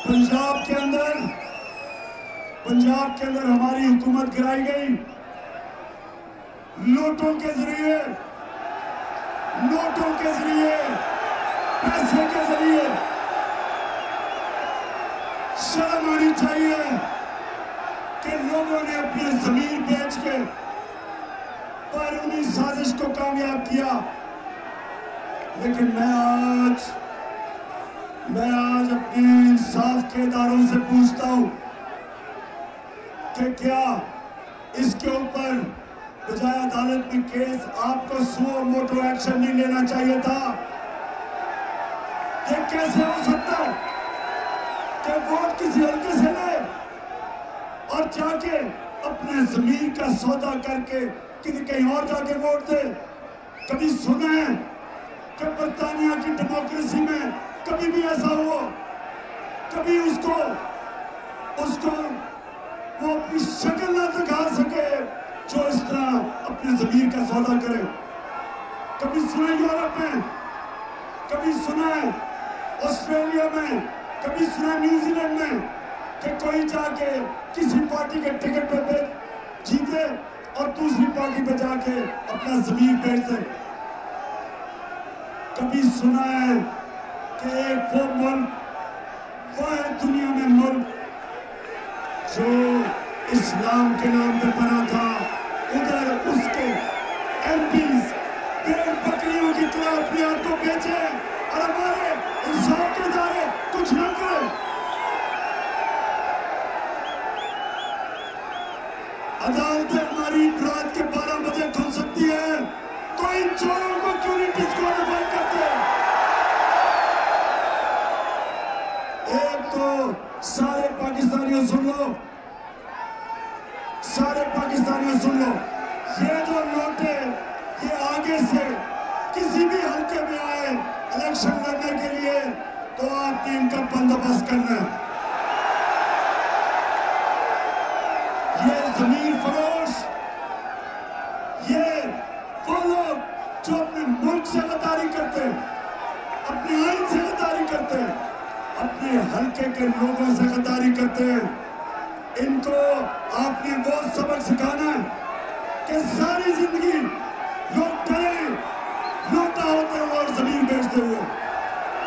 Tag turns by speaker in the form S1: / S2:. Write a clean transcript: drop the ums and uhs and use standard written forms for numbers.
S1: پنجاب کے اندر ہماری حکومت گرائی گئی نوٹوں کے ذریعے پیسے کے ذریعے. شرم آنی چاہیے کہ لوگوں نے اپنی زمین بیچ کے بیرونی سازش کو کامیاب کیا. لیکن میں آج اپنے انصاف کے اداروں سے پوچھتا ہوں کہ کیا اس کے اوپر بجائے عدالت میں کیس آپ کو سو موٹو ایکشن نہیں لینا چاہیے تھا؟ یہ کیسے ہو سکتا ہے کہ ووٹ کسی حلقے سے لے اور جا کے اپنے زمین کا سودا کر کے کہیں اور جا کے ووٹ دے؟ کبھی سنا ہے کہ برطانیہ کی ڈیموکریسی میں کبھی بھی ایسا ہوا؟ کبھی اس کو وہ اپنی شکل نہ دکھا سکے جو اس طرح اپنے زمین کا سودا کرے؟ کبھی سنا ہے یورپ میں، کبھی سنا ہے آسٹریلیا میں، کبھی سنا ہے نیوزی لینڈ میں کہ کوئی جا کے کسی پارٹی کے ٹکٹ پہ جیتے اور دوسری پارٹی پہ جا کے اپنا زمین بیچ دے؟ کبھی سنا ہے کہ ایک وہ ملک وہ ہے دنیا میں ملک جو اسلام کے نام پہ بنا تھا، ادھر اس کے ایم پیز بھیڑ بکریوں کی طرح اپنی آپ کو بیچے اور ہمارے انصاف کے ادارے کچھ نہ کرے؟ عدالتیں ہماری رات کے 12 بجے کھل سکتی ہے تو ان چوروں کو کیوں نہیں ڈسکوالیفائی کرتے؟ ایک تو سارے پاکستانیوں سن لو، یہ جو لوٹے یہ آگے سے کسی بھی حلقے میں آئے الیکشن لڑنے کے لیے تو آپ نے ان کا بندوبست کرنا ہے. یہ زمین فروش، یہ وہ لوگ جو اپنے ملک سے غداری کرتے ہیں، اپنے آئین سے غداری کرتے ہیں، اپنے حلقے کے لوگوں سے غداری کرتے ہیں، ان کو آپ نے وہ سبق سکھانا ہے کہ ساری زندگی لوگ ڈریں، لوٹا ہوتے ہیں اور زمین